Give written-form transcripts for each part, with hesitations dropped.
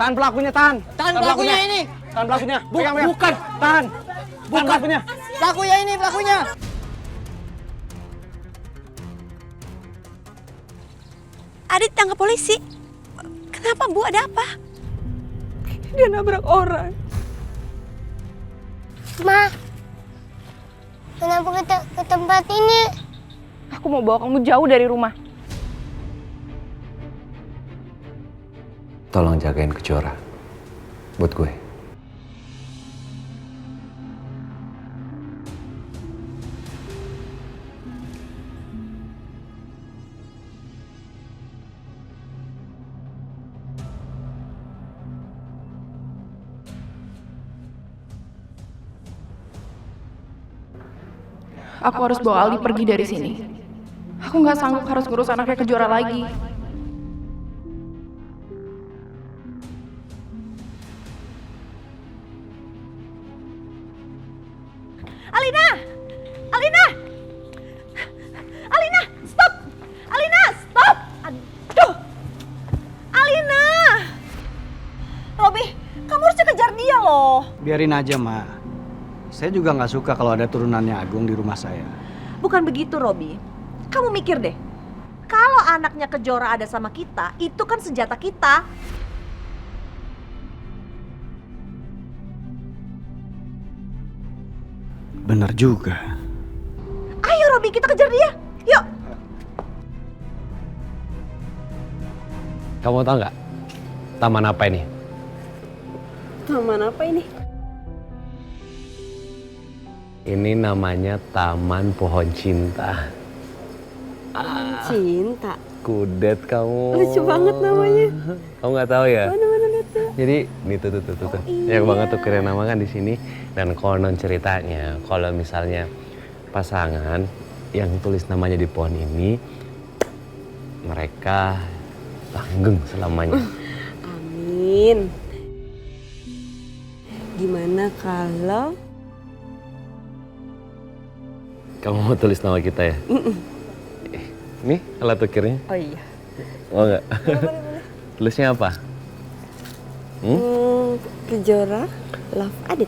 Tahan pelakunya, tahan. Tahan pelakunya ini. Tahan pelakunya. Pegang. Bukan. Tahan. Tahan pelakunya. Pelakunya ini, pelakunya. Adit tangkap polisi. Kenapa Bu, ada apa? Dia nabrak orang. Ma, kenapa kita ke tempat ini? Aku mau bawa kamu jauh dari rumah. Tolong jagain Kejora buat gue. Aku harus bawa Aldi pergi dari sini. Aku nggak sanggup harus ngurus anaknya Kejora lagi. Alina! Alina! Alina, stop! Alina, stop! Aduh! Alina! Robi, kamu harus kejar dia loh. Biarin aja, Ma. Saya juga nggak suka kalau ada turunannya Agung di rumah saya. Bukan begitu, Robi. Kamu mikir deh. Kalau anaknya Kejora ada sama kita, itu kan senjata kita. Bener juga. Ayo, Robi, kita kejar dia. Yuk. Kamu tahu nggak taman apa ini? Taman apa ini? Ini namanya Taman Pohon Cinta. Cinta. Kudet kamu. Lucu banget namanya. Kamu nggak tahu ya? Mana tuh? Jadi nih tuh. Yang banget tuh keren nama kan di sini. Dan konon ceritanya kalau misalnya pasangan yang tulis namanya di pohon ini, mereka langgeng selamanya. Amin. Gimana kalau Kamu mau tulis nama kita ya? Nih alat ukirnya. Oh iya. Mau nggak? Boleh. Tulisnya apa? Kejora Love Adit.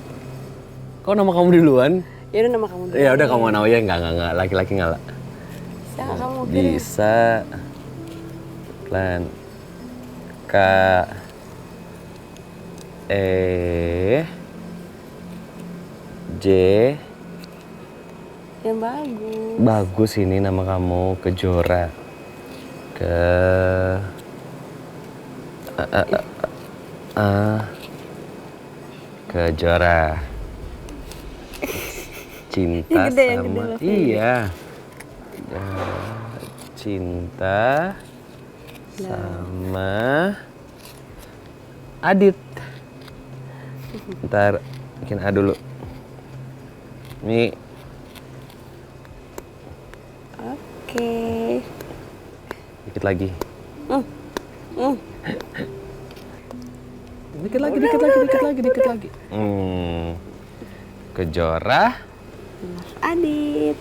Kok nama kamu duluan? Ya udah nama kamu dulu. Ya udah kamu nama ya enggak. Laki-laki enggak. Bisa kamu kirim. Bisa. Plan. K. J. Yang bagus. Bagus ini nama kamu Kejora. Kejora. Cinta Yang gede, yang sama gede, iya. Cinta sama Adit. Ntar bikin A dulu. Nih. Oke. Dikit lagi. Dikit lagi. Kejora. Adit.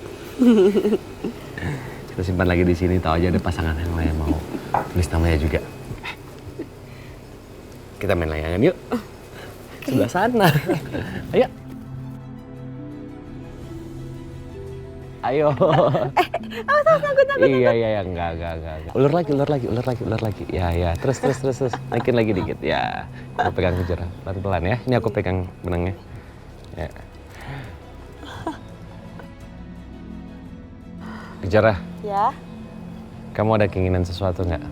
Kita simpan lagi di sini, tahu aja ada pasangan yang lain mau tulis namanya juga. Kita main layangan yuk. Sebelah sana. Ayo. Ayo. Takut. Iya, enggak. Ulur lagi. Ya. Terus. Naikin lagi dikit. Ya. Aku pegang Kejora. Pelan-pelan ya. Ini aku pegang benangnya. Ya. Kejora. Ya. Kamu ada keinginan sesuatu nggak?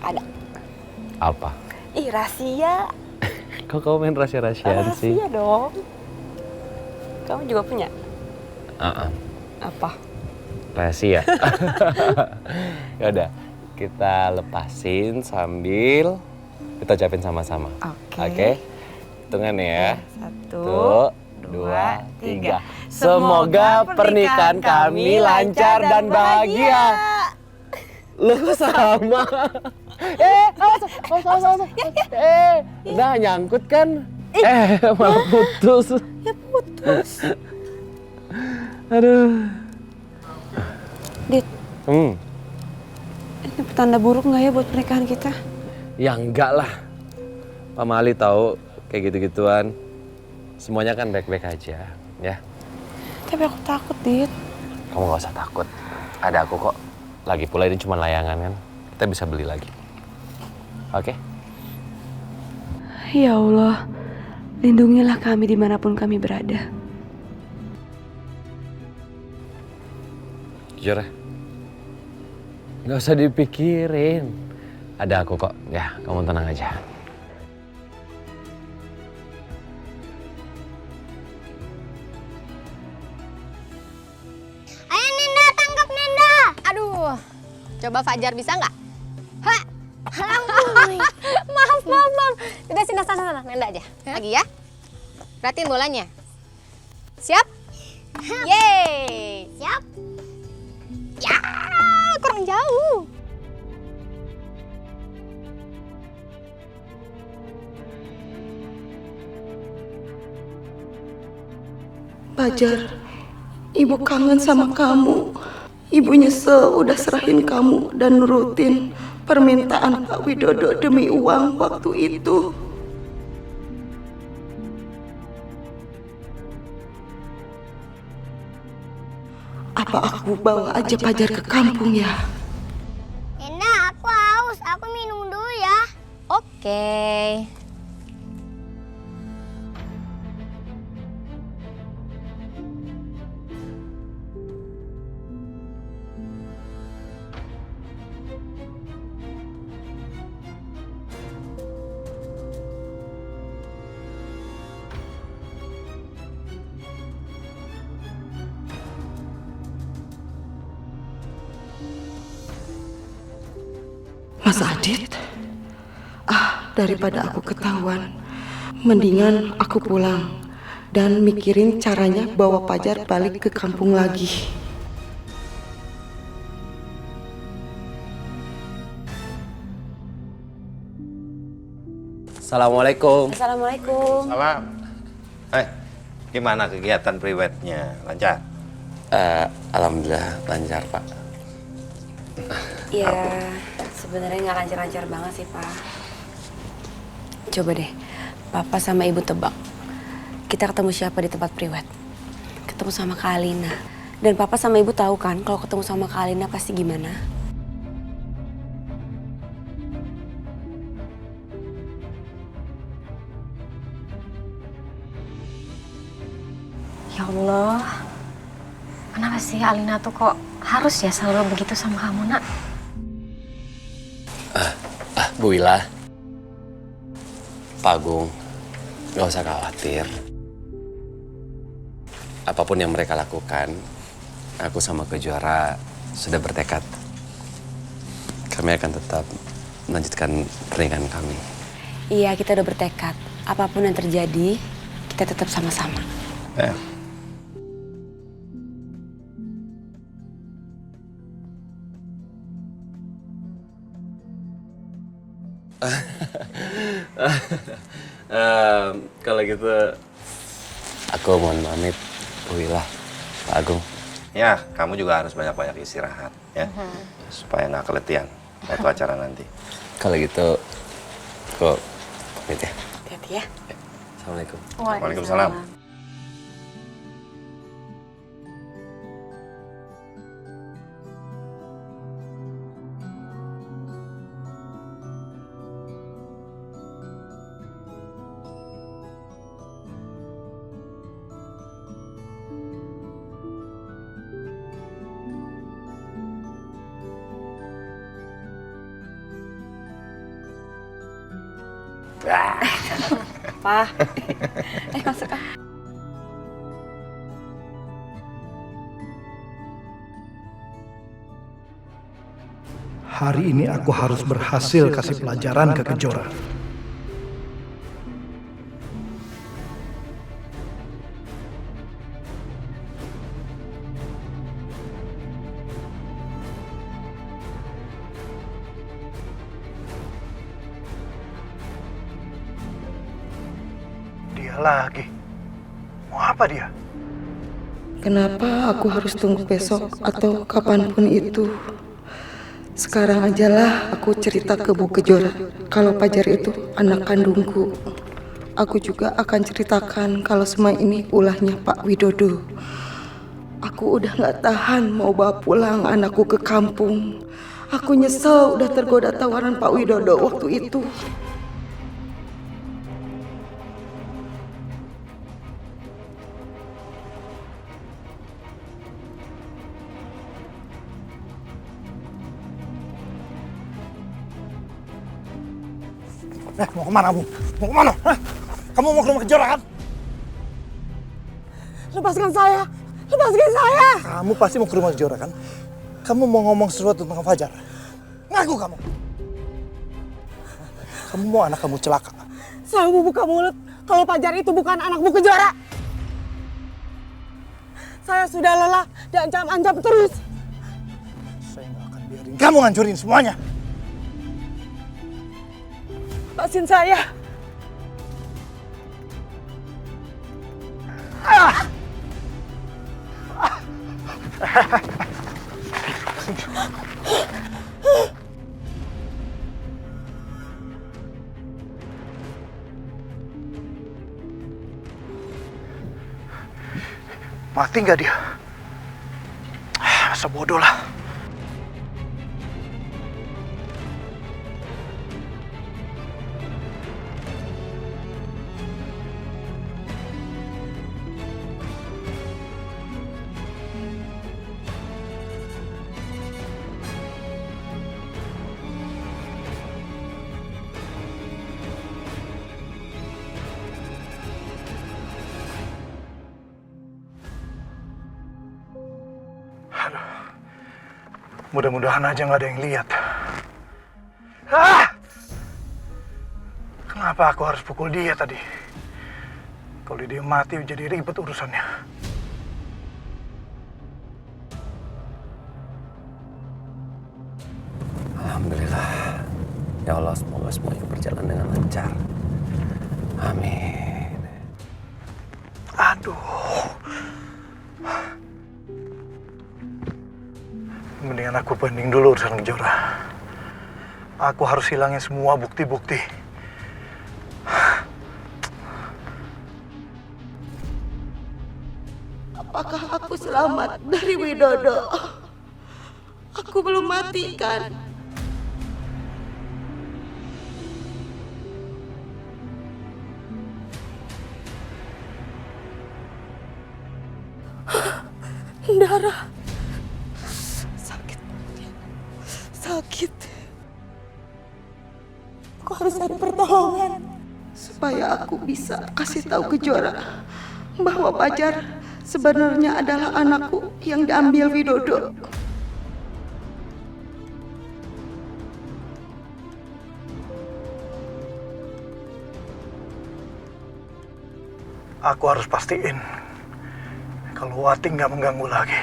Ada. Apa? Ih, rahasia. Kok kamu main rahasia-rahasiaan sih? Rahasia dong. Kamu juga punya? Apa? Rahasia. Ya udah, kita lepasin sambil kita ucapin sama-sama. Oke. Hitungan ya. 1, 2, 3. Semoga pernikahan kami lancar dan bahagia. Lu sama. Awas. Udah nyangkut kan? Malah putus. Ya putus. Aduh. Dit. Ini petanda buruk nggak ya buat pernikahan kita? Ya enggak lah. Pak Mali tahu kayak gitu-gituan. Semuanya kan baik-baik aja, ya. Tapi aku takut, Dit. Kamu gak usah takut. Ada aku kok. Lagi pula ini cuma layangan kan. Kita bisa beli lagi. Oke? Ya Allah, lindungilah kami dimanapun kami berada. Jujur ya. Gak usah dipikirin. Ada aku kok. Ya, kamu tenang aja. Ayo Nenda, tangkap Nenda. Aduh, coba Fajar bisa nggak? Hah? Maaf. Udah sini sana, Nenda aja. Lagi ya. Perhatiin bolanya. Siap? Yeay. Siap? Ya, kurang jauh. Fajar, Ibu kangen sama kamu. Ibu nyesel udah serahin kamu dan nurutin permintaan Pak Widodo demi uang waktu itu. Apa aku bawa aja Fajar ke kampung ya? Nenda, aku haus. Aku minum dulu ya. Oke. Mas Adit, daripada aku ketahuan, mendingan aku pulang dan mikirin caranya bawa Fajar balik ke kampung lagi. Assalamualaikum. Assalamualaikum. Salam. Gimana kegiatan priwetnya? Lancar? Alhamdulillah lancar, Pak. Ya, sebenarnya nggak lancar-lancar banget sih, Pak. Coba deh, Papa sama Ibu tebak. Kita ketemu siapa di tempat priwet? Ketemu sama Kak Alina. Dan Papa sama Ibu tahu kan kalau ketemu sama Kak Alina pasti gimana? Ya Allah, kenapa sih Alina tuh kok harus ya selalu begitu sama kamu, Nak? Bu Wila, Pak Agung, gak usah khawatir. Apapun yang mereka lakukan, aku sama Kejuara sudah bertekad. Kami akan tetap melanjutkan pernikahan kami. Iya, kita udah bertekad. Apapun yang terjadi, kita tetap sama-sama. Kalau gitu, aku mohon pamit, Bu Wila, Pak Agung. Ya, kamu juga harus banyak-banyak istirahat, ya, supaya nggak keletihan waktu acara nanti. Kalau gitu, aku pamit ya. Hati-hati ya. Assalamualaikum. Waalaikumsalam. Pa, masuk ah. Hari ini aku harus berhasil kasih pelajaran ke Kejora. Dia lagi. Mau apa dia? Kenapa aku harus tunggu besok atau kapanpun itu? Sekarang ajalah aku cerita ke Bu Kejora kalau Fajar itu anak kandungku. Aku juga akan ceritakan kalau semua ini ulahnya Pak Widodo. Aku udah gak tahan mau bawa pulang anakku ke kampung. Aku nyesel udah tergoda tawaran Pak Widodo waktu itu. Mau kemana kamu? Mau kemana? Kamu mau ke rumah Kejora kan? Lepaskan saya! Lepaskan saya! Kamu pasti mau ke rumah Kejora kan? Kamu mau ngomong sesuatu tentang Fajar? Ngaku kamu! Kamu mau anak kamu celaka? Saya mau buka mulut kalau Fajar itu bukan anak Bu Kejora. Saya sudah lelah diancam-ancam terus. Saya nggak akan biarin kamu ngancurin semuanya. Lepasin saya. Mati nggak dia? Masa bodoh lah. Mudah-mudahan aja nggak ada yang lihat. Kenapa aku harus pukul dia tadi? Kalau dia mati jadi ribet urusannya. Alhamdulillah. Ya Allah, semoga semuanya berjalan dengan lancar. Amin. Aduh. Mendingan aku banding dulu urusan Kejora. Aku harus hilangin semua bukti-bukti. Apakah aku selamat dari Widodo? Aku belum mati kan? Darah. Sakit. Aku harus cari pertolongan supaya aku bisa kasih tahu Kejora bahwa Fajar sebenarnya adalah anakku yang diambil Widodo. Aku harus pastiin kalau Wati nggak mengganggu lagi.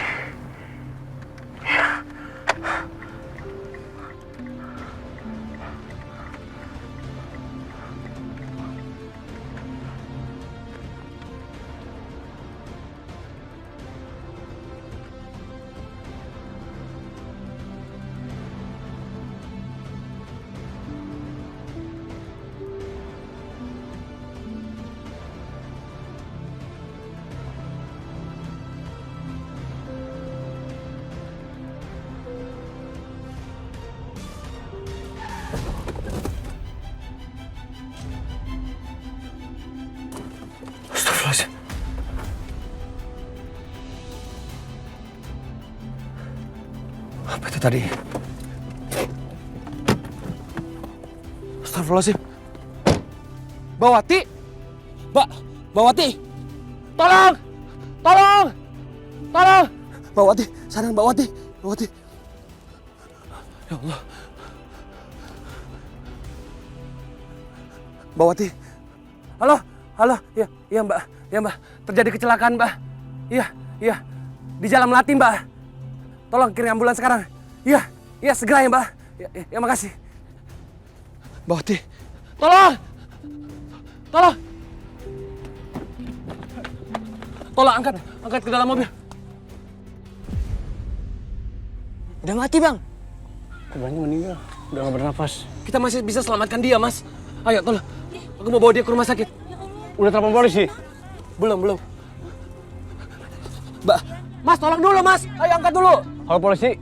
Astagfirullahaladzim. Apa itu tadi? Astagfirullahaladzim. Mbak Wati! Mbak Wati! Tolong! Tolong! Tolong! Mbak Wati, sadar Mbak Wati. Mbak Wati. Ya Allah. Mbak Wati. Halo? Halo? Iya Mbak. Ya Mbak. Terjadi kecelakaan Mbak. Iya. Di Jalan Melati Mbak. Tolong kirim ambulans sekarang. Iya segera ya Mbak. Ya makasih. Mbak Wati. Tolong! Tolong angkat ke dalam mobil. Udah mati, Bang. Korbannya meninggal, udah gak bernafas. Kita masih bisa selamatkan dia, Mas. Ayo, tolong. Aku mau bawa dia ke rumah sakit. Udah telepon polisi? Belum. Mbak, Mas tolong dulu, Mas. Ayo angkat dulu. Kalau polisi,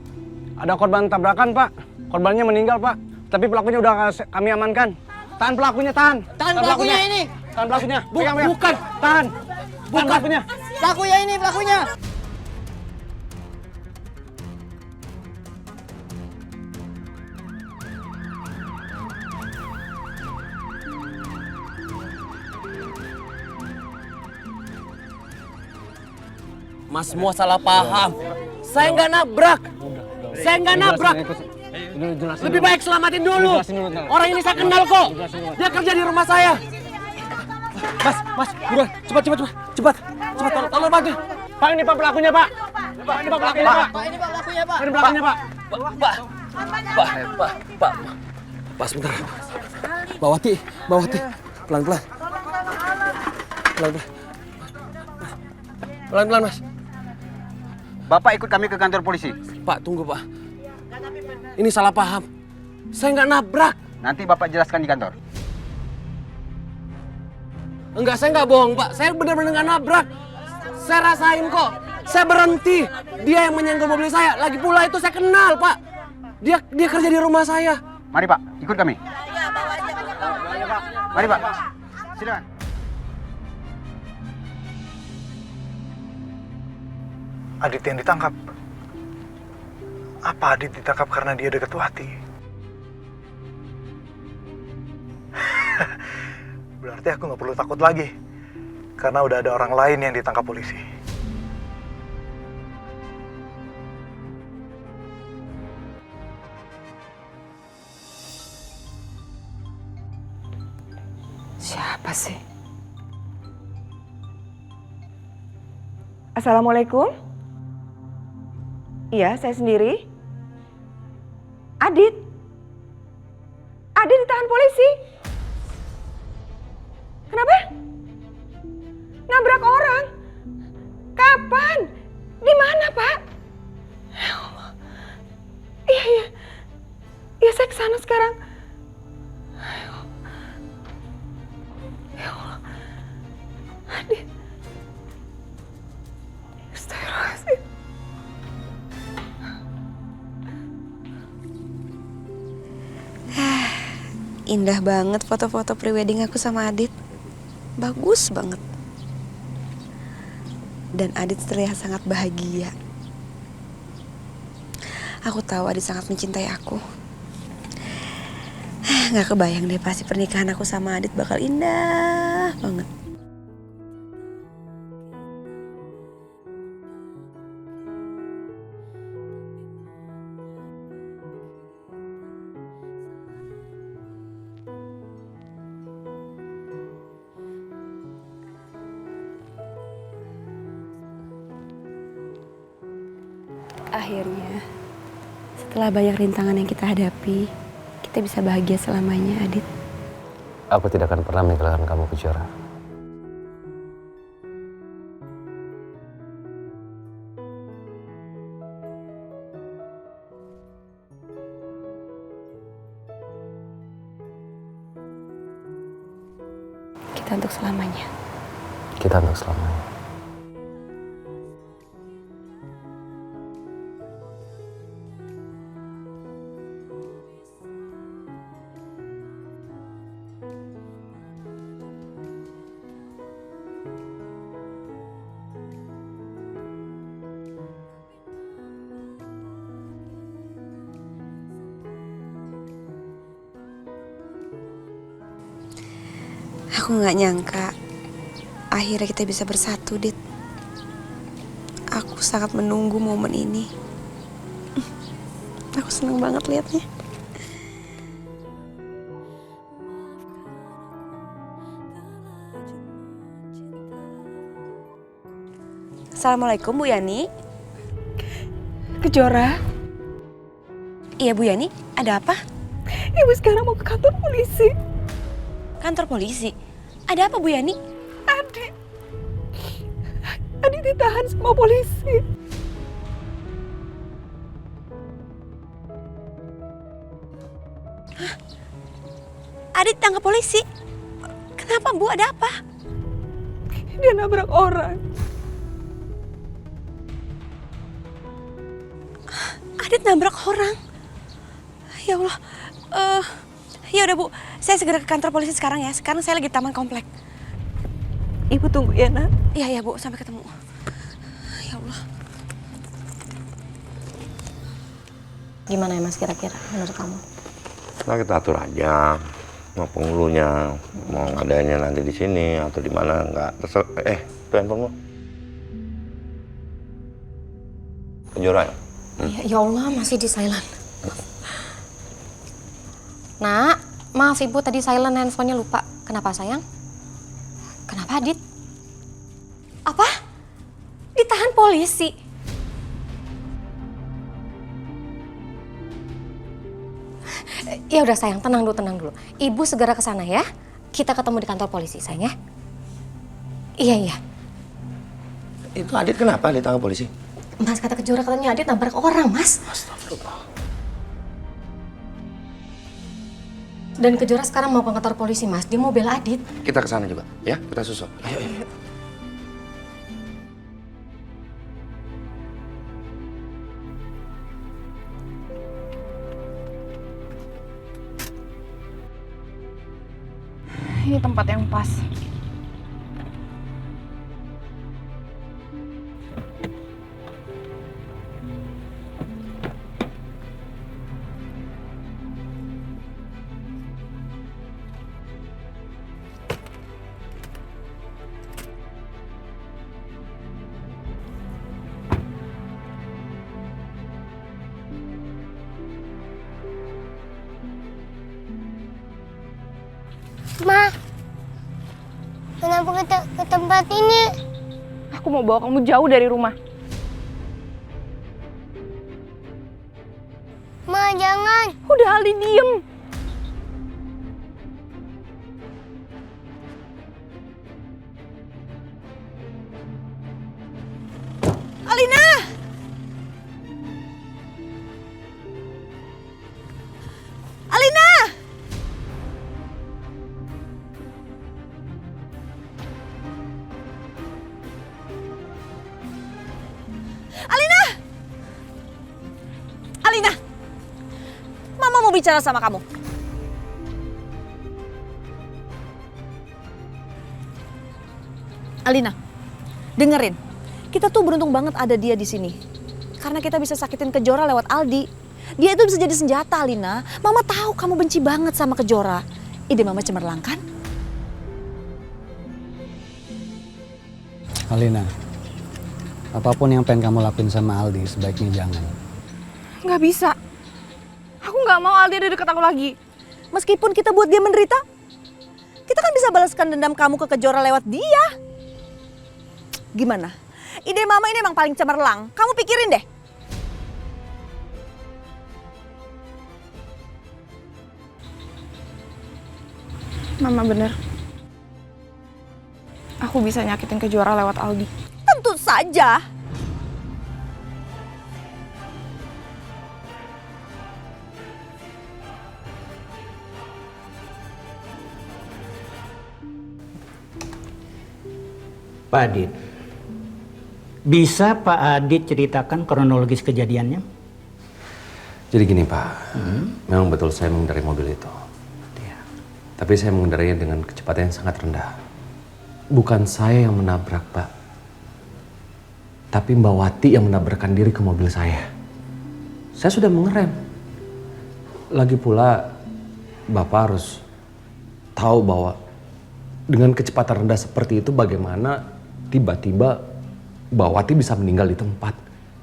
ada korban tabrakan, Pak. Korbannya meninggal, Pak. Tapi pelakunya udah kami amankan. Tahan pelakunya, tahan. Tahan pelakunya ini. Tahan pelakunya. Bukan. Tahan. Tahan pelakunya. Pelakunya ini, pelakunya. Mas semua salah paham. Saya nggak nabrak. Saya nggak nabrak. Lebih baik selamatin dulu. Orang ini saya kenal kok. Dia kerja di rumah saya. Mas, buruan, cepat, tolong bantu. Pak, ini Pak pelakunya, Pak. Ini Pak pelakunya, Pak. Ini Pak pelakunya, Pak. Ini pelakunya, Pak. Pak, sebentar. Bawati, pelan-pelan. Pelan-pelan, Mas. Bapak ikut kami ke kantor polisi. Pak, tunggu, Pak. Ini salah paham. Saya nggak nabrak. Nanti Bapak jelaskan di kantor. Enggak, saya nggak bohong, Pak. Saya benar-benar nggak nabrak. Saya rasain kok. Saya berhenti. Dia yang menyenggol mobil saya. Lagi pula itu saya kenal, Pak. Dia kerja di rumah saya. Mari, Pak. Ikut kami. Mari, Pak. Silakan. Adit yang ditangkap. Apa Adit ditangkap karena dia dekat Wati? Berarti aku nggak perlu takut lagi. Karena udah ada orang lain yang ditangkap polisi. Siapa sih? Assalamualaikum. Iya, saya sendiri. Adit ditahan polisi. Kenapa? Nabrak orang. Kapan? Di mana, Pak? Ya Allah. Iya. Iya, saya kesana sekarang. Ya Allah. Adit. Astagfirullahaladzim. Indah banget foto-foto prewedding aku sama Adit. Bagus banget. Dan Adit terlihat sangat bahagia. Aku tahu Adit sangat mencintai aku. Gak kebayang deh pasti pernikahan aku sama Adit bakal indah banget. Akhirnya, setelah banyak rintangan yang kita hadapi, kita bisa bahagia selamanya, Adit. Aku tidak akan pernah meninggalkan kamu, Kejora. Kita untuk selamanya. Kita untuk selamanya. Aku gak nyangka akhirnya kita bisa bersatu, Dit. Aku sangat menunggu momen ini. Aku senang banget liatnya. Assalamualaikum, Bu Yani. Kejora. Iya, Bu Yani. Ada apa? Ibu sekarang mau ke kantor polisi. Kantor polisi? Ada apa, Bu Yani? Adit ditahan sama polisi. Adit tangkap polisi. Kenapa Bu? Ada apa? Dia nabrak orang. Adit nabrak orang. Ya Allah. Ya udah Bu, saya segera ke kantor polisi sekarang ya. Sekarang saya lagi di taman komplek. Ibu tunggu ya, Nak. Iya Bu, sampai ketemu. Ya Allah. Gimana ya Mas kira-kira menurut kamu? Nah, kita atur aja. Mau penghulunya, mau ngadainnya nanti di sini atau di mana nggak terserah. Itu handphonemu. Kejora ya? Ya Allah, masih di silent. Nak, maaf Ibu tadi silent handphonenya lupa. Kenapa sayang? Kenapa Adit? Apa? Ditahan polisi? Ya udah sayang, tenang dulu. Ibu segera ke sana ya. Kita ketemu di kantor polisi, sayang ya. Iya. Itu Adit kenapa ditangkap polisi? Mas kata Kejora katanya Adit nabrak orang, Mas. Astagfirullah. Dan Kejora sekarang mau ke kantor polisi, Mas. Dia mau bela Adit. Kita ke sana juga, ya? Kita susul. Ayo. Ini tempat yang pas. Ma, kenapa kita ke tempat ini? Aku mau bawa kamu jauh dari rumah. Ma, jangan. Udah Ali, diem. Alina! Alina! Alina! Alina! Mama mau bicara sama kamu. Alina, dengerin. Kita tuh beruntung banget ada dia di sini. Karena kita bisa sakitin Kejora lewat Aldi. Dia itu bisa jadi senjata, Alina. Mama tahu kamu benci banget sama Kejora. Ide Mama cemerlang kan? Alina, apapun yang pengen kamu lakuin sama Aldi, sebaiknya jangan. Nggak bisa. Aku nggak mau Aldi ada deket aku lagi. Meskipun kita buat dia menderita, kita kan bisa balaskan dendam kamu ke Kejora lewat dia. Gimana? Ide Mama ini emang paling cemerlang. Kamu pikirin deh. Mama bener. Aku bisa nyakitin Kejora lewat Aldi. Tentu saja. Pak Adit, bisa Pak Adit ceritakan kronologis kejadiannya? Jadi gini Pak, memang betul saya mengendarai mobil itu. Tapi saya mengendarainya dengan kecepatan yang sangat rendah. Bukan saya yang menabrak Pak, tapi Mbak Wati yang menabrakkan diri ke mobil saya. Saya sudah mengerem. Lagi pula Bapak harus tahu bahwa dengan kecepatan rendah seperti itu bagaimana tiba-tiba Mbak Wati bisa meninggal di tempat.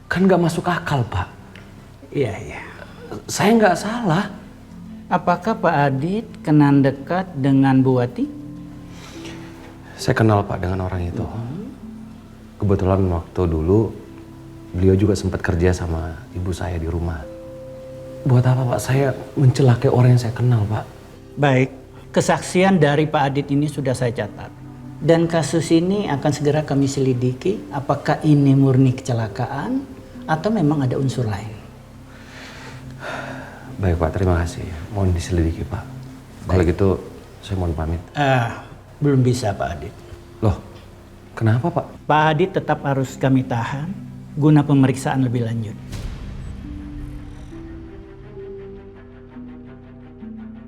Kan gak masuk akal Pak. Iya. Saya nggak salah. Apakah Pak Adit kenal dekat dengan Bu Wati? Saya kenal Pak dengan orang itu. Kebetulan waktu dulu beliau juga sempat kerja sama ibu saya di rumah. Buat apa Pak saya mencelakai orang yang saya kenal Pak? Baik, kesaksian dari Pak Adit ini sudah saya catat. Dan kasus ini akan segera kami selidiki apakah ini murni kecelakaan atau memang ada unsur lain. Baik Pak, terima kasih. Mohon diselidiki Pak. Kalau gitu saya mohon pamit. Belum bisa Pak Adit. Loh, kenapa Pak? Pak Adit tetap harus kami tahan guna pemeriksaan lebih lanjut.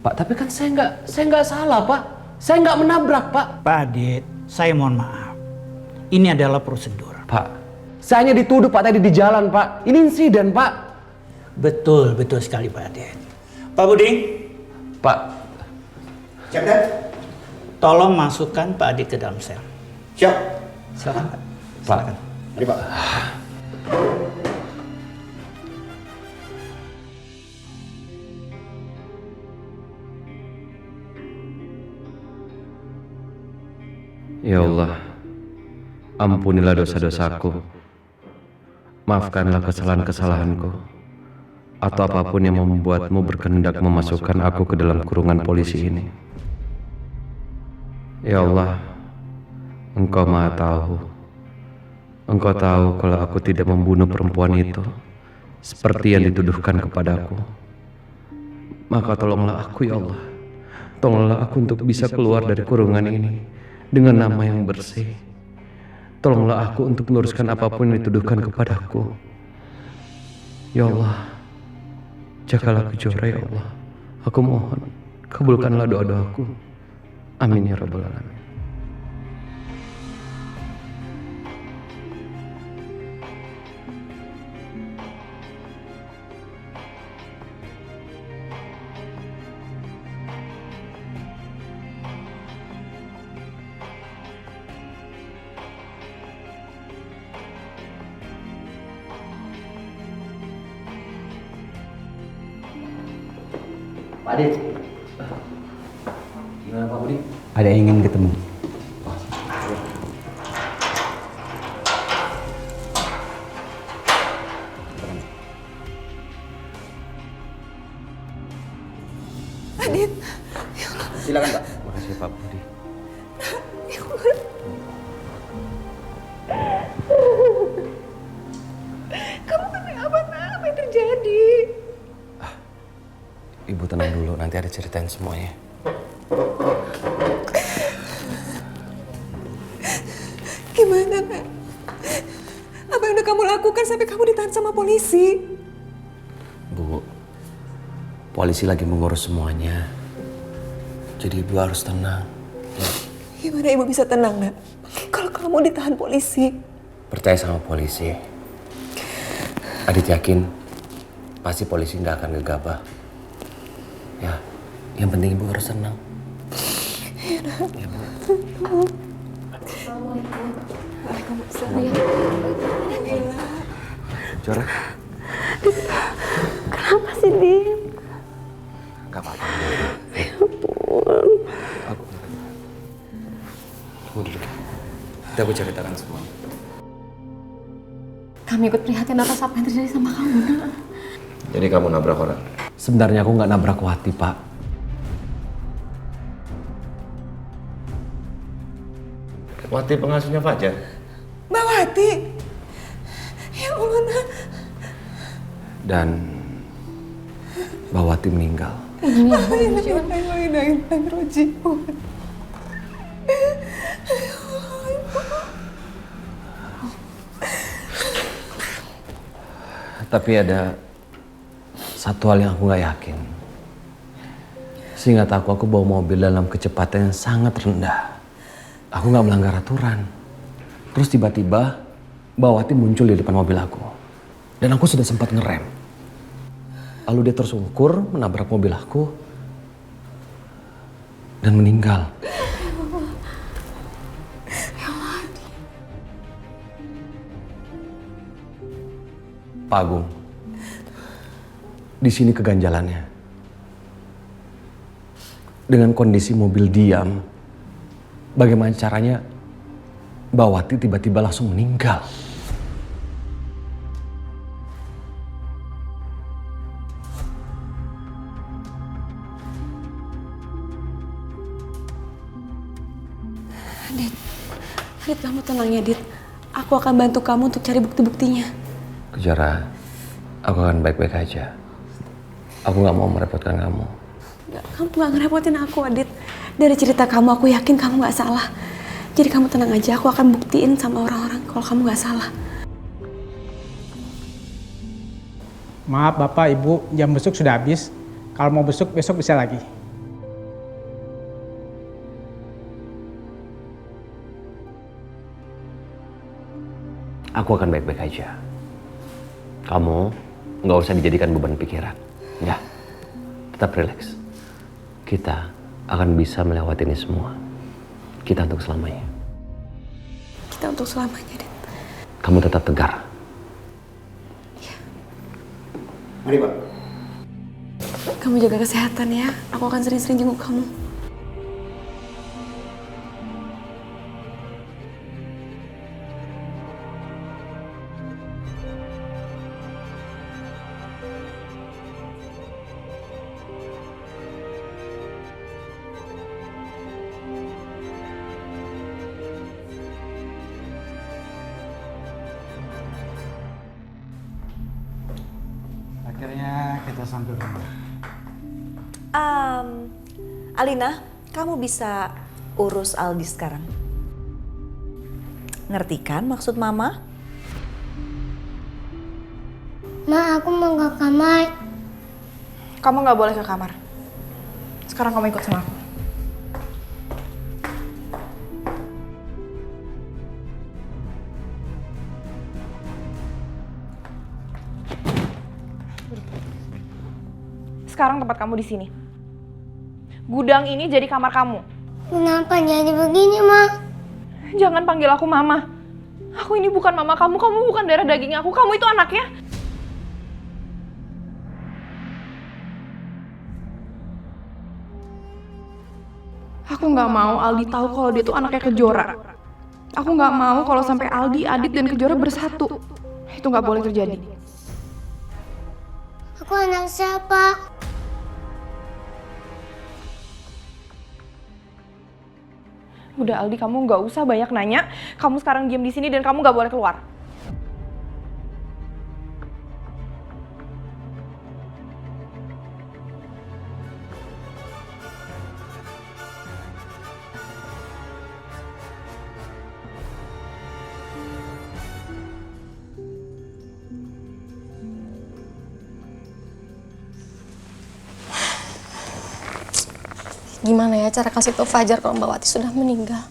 Pak, tapi kan saya nggak salah Pak. Saya nggak menabrak Pak. Pak Adit, saya mohon maaf. Ini adalah prosedur. Pak, saya hanya dituduh Pak tadi di jalan Pak. Ini insiden Pak. Betul sekali Pak Adit. Pak Buding. Pak. Captain. Tolong masukkan Pak Adit ke dalam sel. Siap. Silakan Pak. Pak. Mari Pak. Ya Allah, ampunilah dosa-dosaku. Maafkanlah kesalahan-kesalahanku. Atau apapun yang membuatmu berkehendak memasukkan aku ke dalam kurungan polisi ini. Ya Allah, Engkau Maha Tahu. Engkau tahu kalau aku tidak membunuh perempuan itu seperti yang dituduhkan kepadaku. Maka tolonglah aku ya Allah. Tolonglah aku untuk bisa keluar dari kurungan ini dengan nama yang bersih. Tolonglah aku untuk meluruskan apapun yang dituduhkan kepadaku. Ya Allah, jagalah Kejora ya Allah. Aku mohon, kabulkanlah doa-doaku. Amin ya Rabbal Alamin. Pak Adit. Gimana Pak Budi? Ada yang ingin ketemu. Adit. Silakan Pak. Makasih Pak Budi. Kamu kenapa nak? Apa yang terjadi? Ibu tenang dulu, nanti ada ceritain semuanya. Gimana nak? Apa yang udah kamu lakukan sampai kamu ditahan sama polisi? Bu, polisi lagi mengurus semuanya. Jadi ibu harus tenang. Gimana ibu bisa tenang nak? Kalau kamu ditahan polisi. Percaya sama polisi. Adit yakin pasti polisi nggak akan gegabah. Ya, yang penting ibu harus tenang. Iya nak. Ya, Bu. Assalamualaikum. Waalaikumsalam. Jora? Kenapa sih, Dim? Gak apa-apa. Ya ampun. Tunggu dulu. Kita aku ceritakan semua. Kami ikut prihatin atas apa yang terjadi sama kamu, nak. Jadi kamu nabrak orang? Sebenarnya aku nggak nabrak Wati, Pak. Wati pengasuhnya Fajar? Mbak Wati. Ya Allah, nak. Dan Mbak Wati meninggal. Tapi ada satu hal yang aku nggak yakin. Seingat aku bawa mobil dalam kecepatan yang sangat rendah. Aku nggak melanggar aturan. Terus tiba-tiba Mbak Wati muncul di depan mobil aku. Dan aku sudah sempat ngerem. Lalu dia tersungkur menabrak mobil aku dan meninggal. Pak Agung, di sini keganjalannya. Dengan kondisi mobil diam, bagaimana caranya Mbak Wati tiba-tiba langsung meninggal? Dit, kamu tenang ya, Dit. Aku akan bantu kamu untuk cari bukti-buktinya. Kejora, aku akan baik-baik aja. Aku gak mau merepotkan kamu. Kamu gak ngerepotin aku, Adit. Dari cerita kamu, aku yakin kamu gak salah. Jadi kamu tenang aja, aku akan buktiin sama orang-orang kalau kamu gak salah. Maaf Bapak, Ibu, jam besuk sudah habis. Kalau mau besuk, besok bisa lagi. Aku akan baik-baik aja. Kamu nggak usah dijadikan beban pikiran. Ya, tetap rileks. Kita akan bisa melewati ini semua. Kita untuk selamanya. Kita untuk selamanya, Dit. Kamu tetap tegar. Mari, Pak. Kamu jaga kesehatan ya. Aku akan sering-sering jenguk kamu. Akhirnya kita sampai rumah. Alina, kamu bisa urus Aldi sekarang. Ngerti kan maksud Mama? Ma, aku mau ke kamar. Kamu nggak boleh ke kamar. Sekarang kamu ikut sama aku. Sekarang tempat kamu di sini. Gudang ini jadi kamar kamu. Kenapa jadi begini, Ma? Jangan panggil aku Mama. Aku ini bukan mama kamu, kamu bukan darah daging aku, kamu itu anaknya. Aku nggak mau Aldi tahu kalau dia tuh anaknya Kejora. Aku nggak mau kalau sampai Aldi, Adit, dan Kejora bersatu. Itu nggak boleh terjadi. Aku anak siapa? Udah Aldi, kamu nggak usah banyak nanya. Kamu sekarang diam di sini dan kamu nggak boleh keluar. Gimana ya cara kasih tau Fajar kalau Mbak Wati sudah meninggal?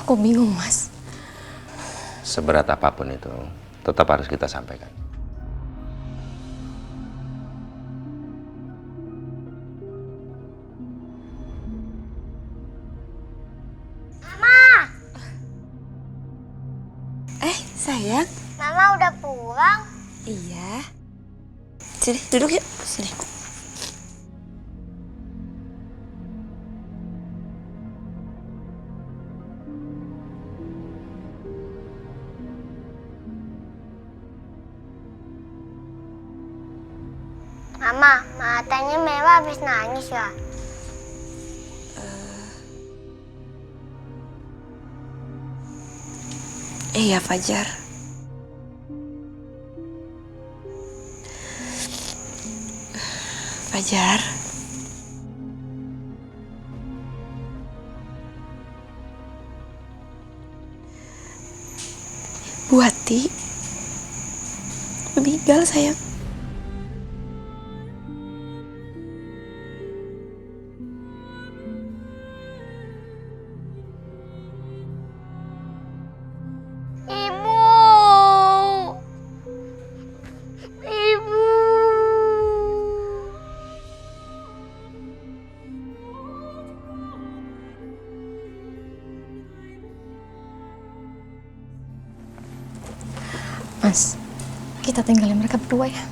Aku bingung, Mas. Seberat apapun itu, tetap harus kita sampaikan. Mama! Sayang. Mama udah pulang? Iya. Sini, duduk yuk. Sini. Mama, matanya Mewah habis nangis ya? Iya, Fajar. Fajar. Bu Wati meninggal, sayang. Mas, kita tinggalin mereka berdua ya.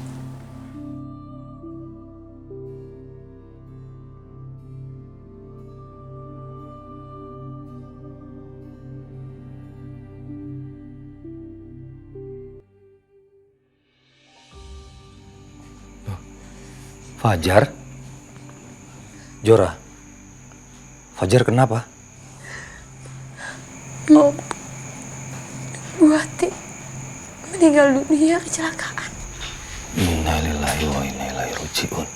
Fajar? Jora? Fajar kenapa? Bu Wati meninggal dunia kecelakaan. Innalillahi wa inna ilaihi raji'un.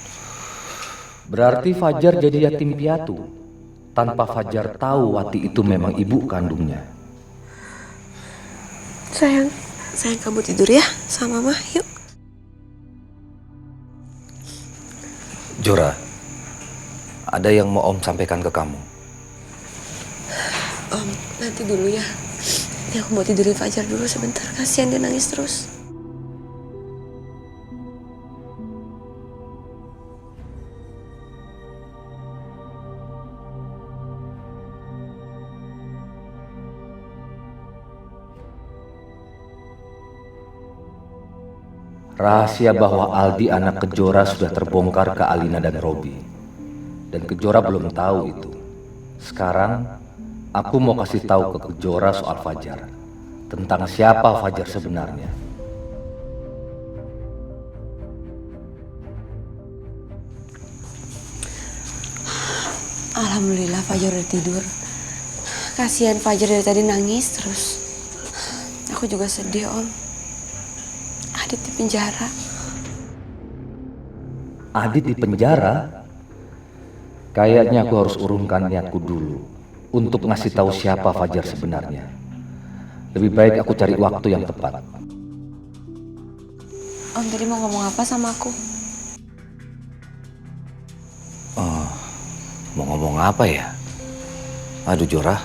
Berarti Fajar jadi yatim piatu tanpa Fajar tahu Wati itu memang ibu kandungnya. Sayang kamu tidur ya sama Mama, yuk. Jora, ada yang mau Om sampaikan ke kamu. Om, nanti dulu ya. Nanti aku mau tidurin Fajar dulu sebentar, kasihan dia nangis terus. Rahasia bahwa Aldi anak Kejora sudah terbongkar ke Alina dan Robi. Dan Kejora belum tahu itu. Sekarang, aku mau kasih tahu ke Kejora soal Fajar. Tentang siapa Fajar sebenarnya. Alhamdulillah Fajar udah tidur. Kasihan Fajar dari tadi nangis terus. Aku juga sedih, Om. Adit di penjara. Adit di penjara? Kayaknya aku harus urungkan niatku dulu untuk ngasih tahu siapa Fajar sebenarnya. Lebih baik aku cari waktu yang tepat. Om tadi mau ngomong apa sama aku? Oh, mau ngomong apa ya? Aduh Jora,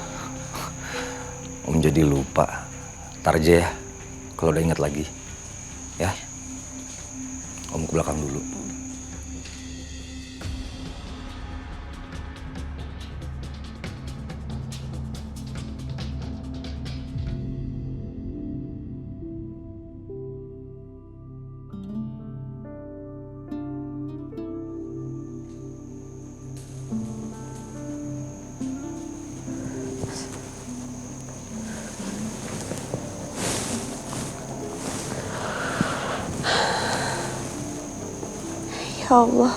Om jadi lupa. Ntar aja ya, kalau udah ingat lagi. Ya, Om ke belakang dulu. Ya Allah,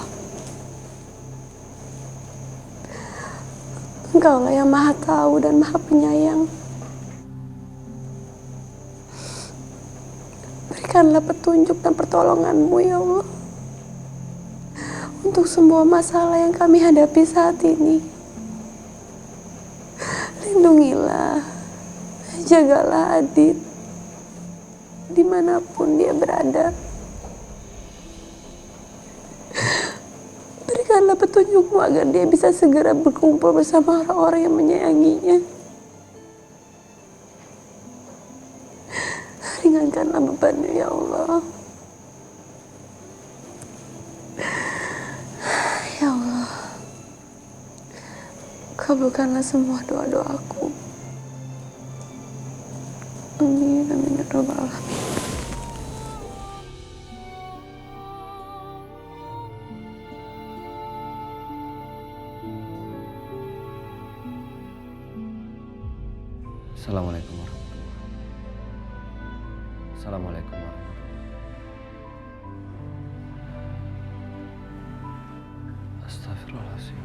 Engkaulah yang Maha Tahu dan Maha Penyayang. Berikanlah petunjuk dan pertolongan-Mu ya Allah untuk semua masalah yang kami hadapi saat ini. Lindungilah, jagalah Adit dimanapun dia berada. Berikanlah petunjuk-Mu agar dia bisa segera berkumpul bersama orang-orang yang menyayanginya. Ringankanlah bebannya ya Allah. Ya Allah, kabulkanlah semua doa-doaku. Amin, amin ya rabbal alamin. Assalamualaikum warahmatullahi wabarakatuh. Assalamualaikum warahmatullahi wabarakatuh. Astagfirullahaladzim.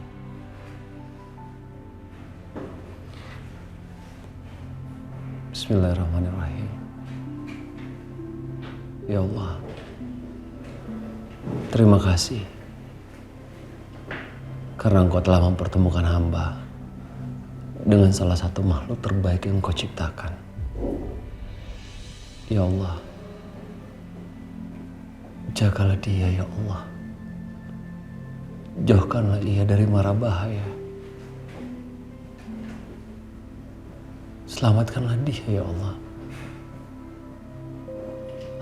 Bismillahirrahmanirrahim. Ya Allah, terima kasih karena Engkau telah mempertemukan hamba dengan salah satu makhluk terbaik yang Engkau ciptakan. Ya Allah, jagalah dia ya Allah. Jauhkanlah ia dari mara bahaya. Selamatkanlah dia ya Allah.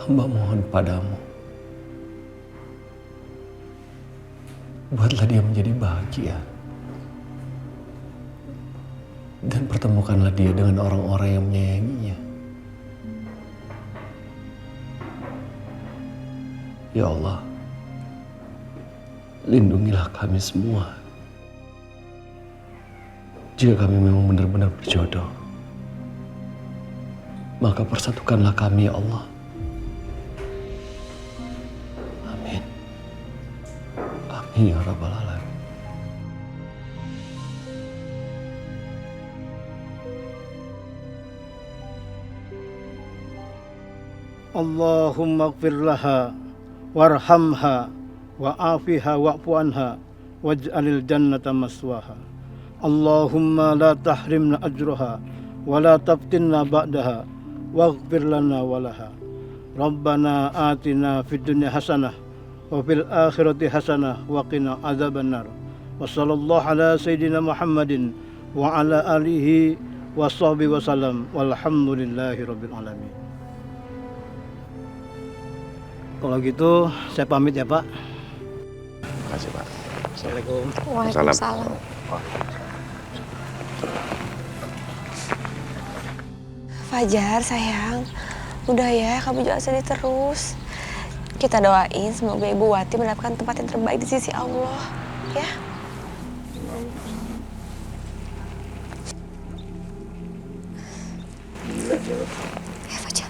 Hamba mohon padamu, buatlah dia menjadi bahagia. Dan pertemukanlah dia dengan orang-orang yang menyayanginya. Ya Allah, lindungilah kami semua. Jika kami memang benar-benar berjodoh, maka persatukanlah kami ya Allah. Amin. Amin ya rabbal alamin. Allahumma gfir laha warhamha wa'afiha wa'fu anha waj'alil jannata maswaha. Allahumma la tahrimna ajraha wa la taftinna ba'daha waghfir lana walaha. Rabbana atina fid dunya hasanah wa fil akhirati hasanah wa qina adzabannar. Wa sallallahu ala sayyidina Muhammadin wa ala alihi wa sahbihi wa sallam walhamdulillahi rabbil alamin. Kalau gitu saya pamit ya Pak. Terima kasih Pak. Assalamualaikum. Waalaikumsalam. Fajar sayang, udah ya kamu jangan sedih terus. Kita doain semoga Ibu Wati mendapatkan tempat yang terbaik di sisi Allah, ya. Ya Fajar.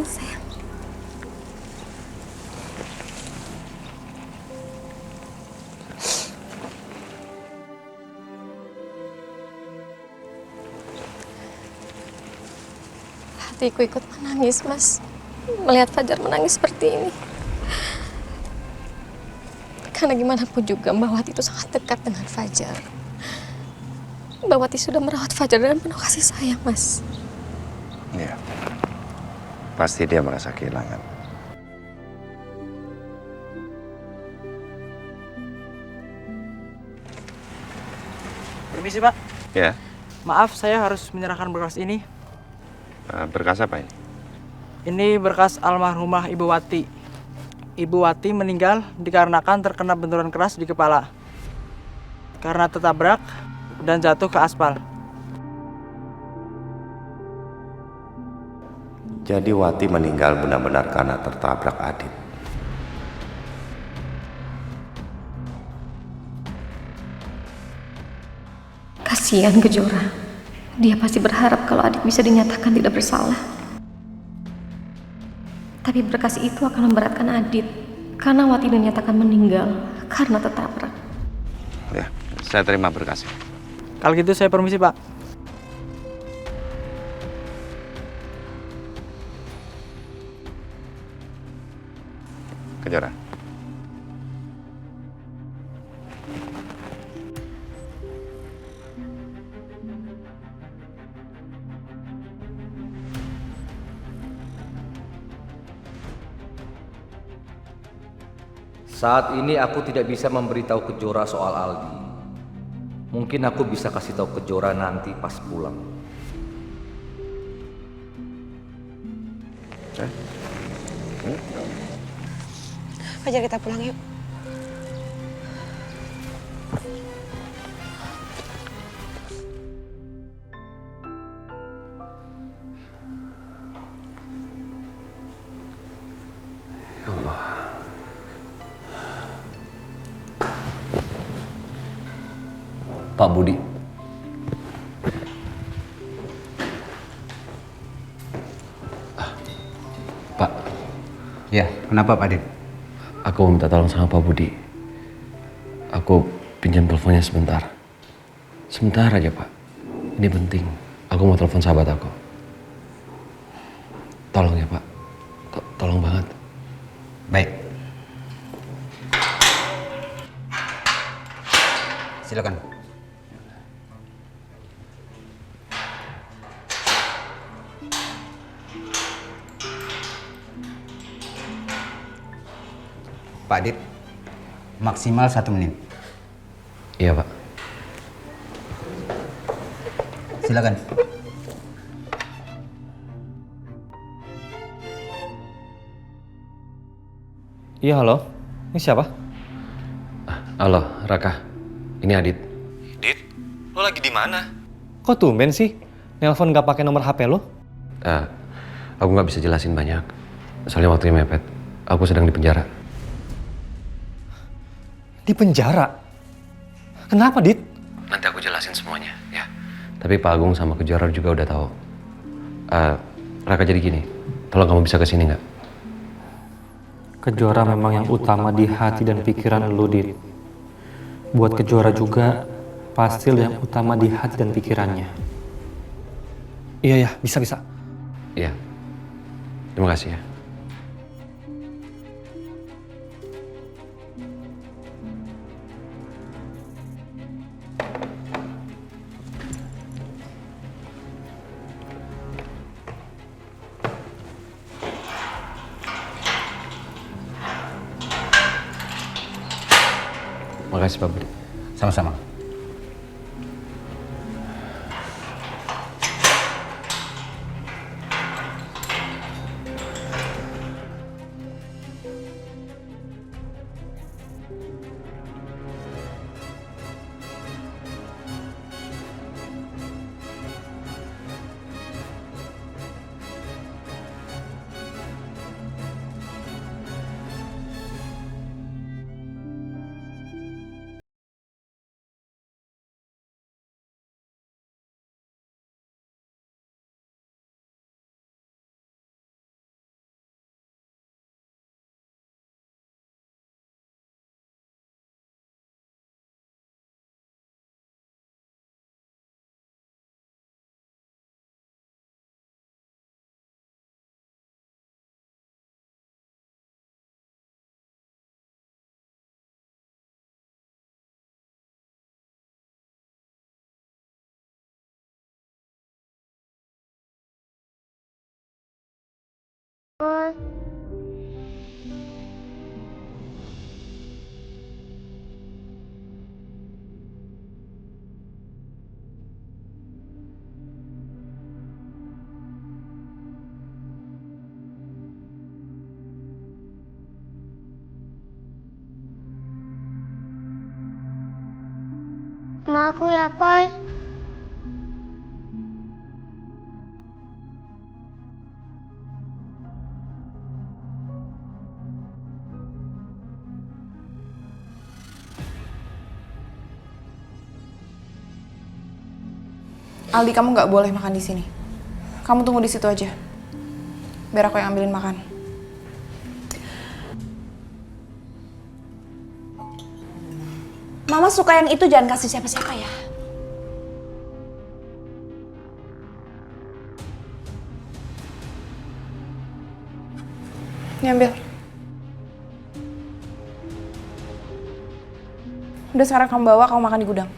Sayang. Hatiku ikut menangis, Mas. Melihat Fajar menangis seperti ini. Karena gimana pun juga Mbak Wati itu sangat dekat dengan Fajar. Mbak Wati sudah merawat Fajar dengan penuh kasih sayang, Mas. Iya. Pasti dia merasa kehilangan. Permisi Pak. Ya. Maaf saya harus menyerahkan berkas ini. Berkas apa ini? Ini berkas almarhumah Ibu Wati. Ibu Wati meninggal dikarenakan terkena benturan keras di kepala. Karena tertabrak dan jatuh ke aspal. Jadi Wati meninggal benar-benar karena tertabrak Adit. Kasihan Kejora. Dia pasti berharap kalau Adit bisa dinyatakan tidak bersalah. Tapi berkas itu akan memberatkan Adit karena Wati dinyatakan meninggal karena tertabrak. Ya, saya terima berkasnya. Kalau gitu saya permisi Pak. Kejora. Saat ini aku tidak bisa memberitahu Kejora soal Aldi. Mungkin aku bisa kasih tahu Kejora nanti pas pulang. Fajar kita pulang yuk. Pak Budi. Pak. Ya, kenapa Pak Adit? Aku mau minta tolong sama Pak Budi. Aku pinjam teleponnya sebentar. Sebentar aja Pak. Ini penting. Aku mau telepon sahabat aku. Tolong ya Pak. Tolong banget. Baik. Silakan. Pak Adit, maksimal 1 menit. Iya Pak. Silakan. Iya halo, ini siapa? Halo, Raka. Ini Adit. Dit, lo lagi di mana? Kok tumben sih? Nelpon gak pakai nomor HP lo? Aku nggak bisa jelasin banyak. Soalnya waktunya mepet. Aku sedang di penjara. Di penjara? Kenapa, Dit? Nanti aku jelasin semuanya, ya. Tapi Pak Agung sama Kejora juga udah tahu. Raka jadi gini, tolong kamu bisa kesini nggak? Kejora memang yang utama di hati dan pikiran lo, Dit. Buat Kejora juga, Pasil yang utama di hati dan pikirannya. Iya, bisa. Iya. Terima kasih ya. kasih Pak Budi. Sama-sama. Sama aku ya, Pai. Aldi, kamu nggak boleh makan di sini. Kamu tunggu di situ aja. Biar aku yang ambilin makan. Mama suka yang itu, jangan kasih siapa-siapa ya. Ini ambil. Udah, sekarang kamu bawa, kamu makan di gudang.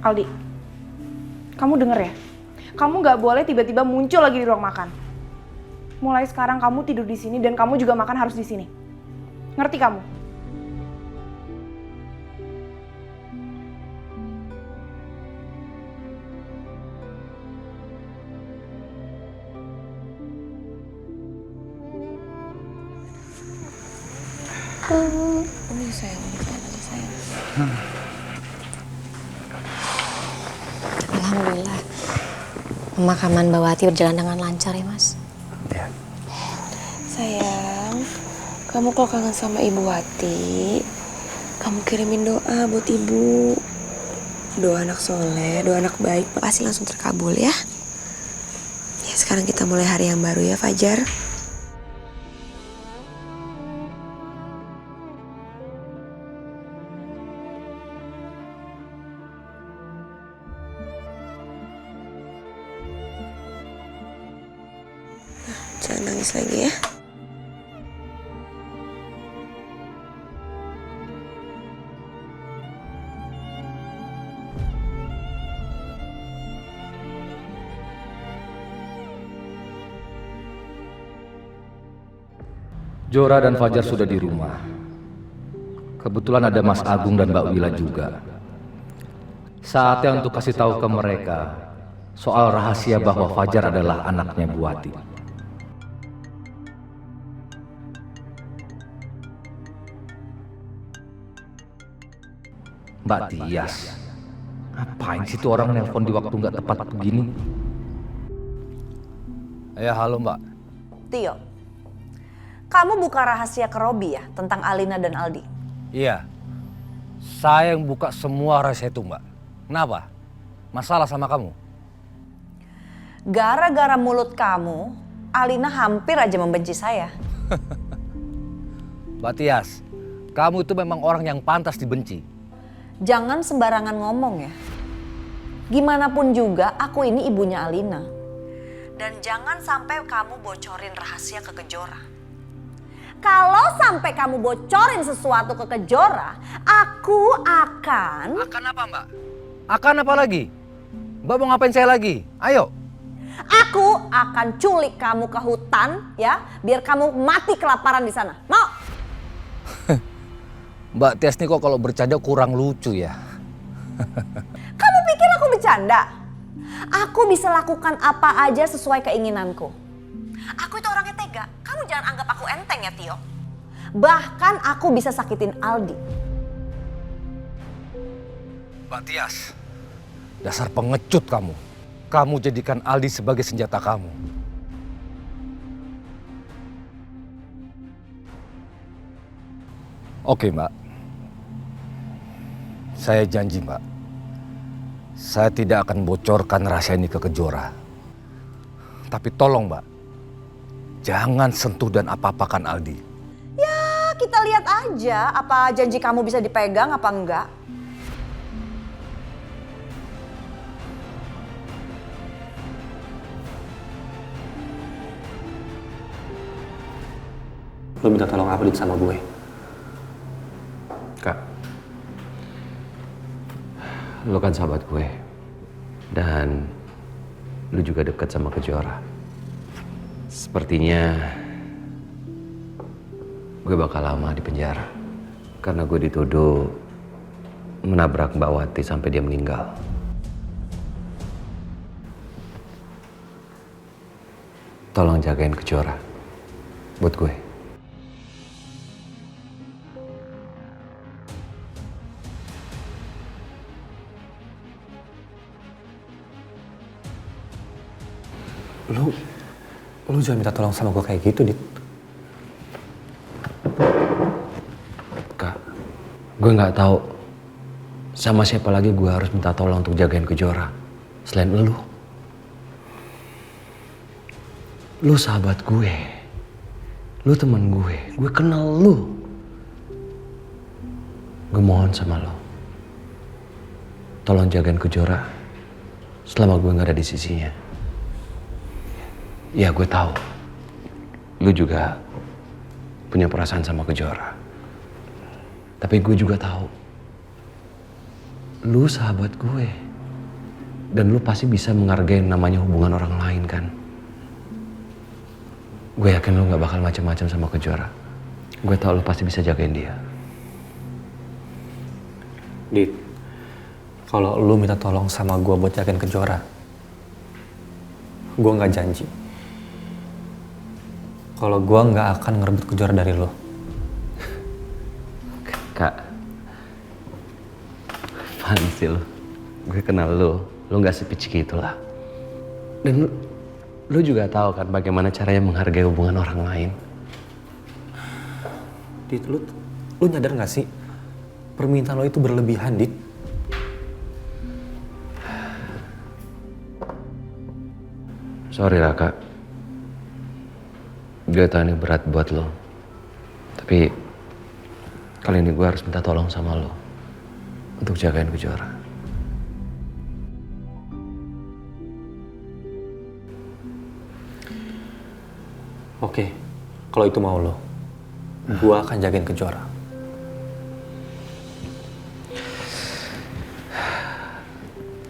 Aldi, kamu denger ya? Kamu nggak boleh tiba-tiba muncul lagi di ruang makan. Mulai sekarang kamu tidur di sini dan kamu juga makan harus di sini. Ngerti kamu? Ini sayang. Alhamdulillah, pemakaman Mbak Wati berjalan dengan lancar ya, Mas. Ya. Sayang, kamu kalau kangen sama Ibu Wati, kamu kirimin doa buat Ibu. Doa anak soleh, doa anak baik, pasti langsung terkabul ya. Ya, sekarang kita mulai hari yang baru ya, Fajar. Jangan nangis lagi ya. Jora dan Fajar sudah di rumah. Kebetulan ada Mas Agung dan Mbak Wila juga. Saatnya untuk kasih tahu ke mereka soal rahasia bahwa Fajar adalah anaknya Bu Wati. Mbak Tias, ngapain sih tuh orang nelpon di waktu nggak tepat begini? Ya halo Mbak. Tio, kamu buka rahasia ke Robi ya tentang Alina dan Aldi? Iya, saya yang buka semua rahasia itu Mbak. Kenapa? masalah sama kamu? Gara-gara mulut kamu, Alina hampir aja membenci saya. Mbak Tias, kamu itu memang orang yang pantas dibenci. Jangan sembarangan ngomong ya. Gimana pun juga aku ini ibunya Alina. Dan jangan sampai kamu bocorin rahasia ke Kejora. Kalau sampai kamu bocorin sesuatu ke Kejora, aku akan... Akan apa, Mbak? Akan apa lagi? Mbak mau ngapain saya lagi? Ayo. Aku akan culik kamu ke hutan ya, biar kamu mati kelaparan di sana. Mau? Mbak Tias nih kok kalau bercanda kurang lucu ya. Kamu pikir aku bercanda? Aku bisa lakukan apa aja sesuai keinginanku. Aku itu orangnya tega. Kamu jangan anggap aku enteng ya, Tio. Bahkan aku bisa sakitin Aldi. Mbak Tias, dasar pengecut kamu. Kamu jadikan Aldi sebagai senjata kamu. Oke, Mbak. Saya janji, Mbak. Saya tidak akan bocorkan rahasia ini ke Kejora. Tapi tolong, Mbak. Jangan sentuh dan apa-apakan Aldi. Ya, kita lihat aja apa janji kamu bisa dipegang apa enggak. Lo minta tolong apa Dit sama gue? Kak, lo kan sahabat gue. Dan lo juga dekat sama Kejora. Sepertinya gue bakal lama di penjara. Karena gue dituduh menabrak Mbak Wati sampai dia meninggal. Tolong jagain Kejora buat gue. Lu jangan minta tolong sama gue kayak gitu, Dit. Kak, gue nggak tahu sama siapa lagi gue harus minta tolong untuk jagain Kejora selain lu. Lu sahabat gue, lu teman gue kenal lu. Gue mohon sama lo, tolong jagain Kejora selama gue nggak ada di sisinya. Ya gue tahu, lu juga punya perasaan sama Kejora. Tapi gue juga tahu, lu sahabat gue. Dan lu pasti bisa menghargai namanya hubungan orang lain kan. Gue yakin lu gak bakal macam-macam sama Kejora. Gue tahu lu pasti bisa jagain dia. Dit, kalau lu minta tolong sama gue buat jagain Kejora, gue nggak janji kalau gue nggak akan ngerebut Kejora dari lo. Kak, apaan sih lo? Gue kenal lo nggak sepicik itulah. Dan lu juga tahu kan bagaimana caranya menghargai hubungan orang lain. Dit, lu nyadar nggak sih permintaan lo itu berlebihan, Dit? Sorry lah Kak, gue tahu ini berat buat lo. Tapi kali ini gue harus minta tolong sama lo untuk jagain Kejora. Oke, kalau itu mau lo, gue akan jagain Kejora.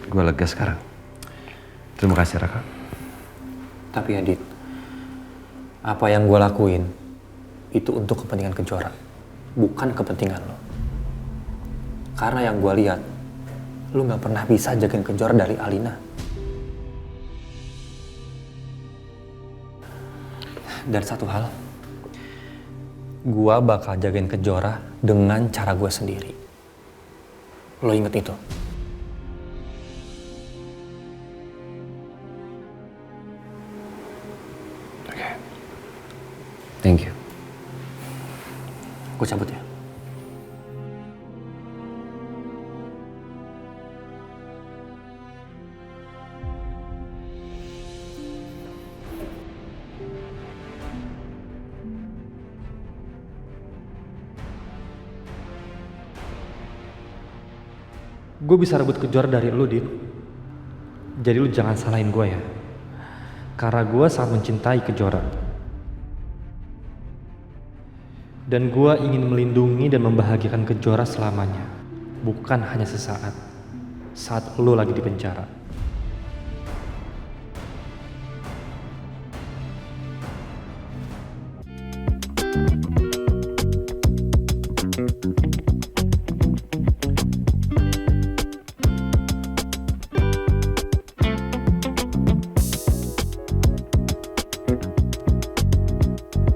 Gue lega sekarang. Terima kasih Raka. Tapi ya Dit, apa yang gue lakuin itu untuk kepentingan Kejora, bukan kepentingan lo. Karena yang gue lihat, lo gak pernah bisa jagain Kejora dari Alina. Dan satu hal, gue bakal jagain Kejora dengan cara gue sendiri. Lo inget itu? Thank you. Gue cabut ya. gue bisa rebut Kejora dari lu, Dit. Jadi lu jangan salahin gue ya. Karena gue sangat mencintai Kejora. Dan gue ingin melindungi dan membahagiakan Kejora selamanya. Bukan hanya sesaat. Saat lu lagi di penjara.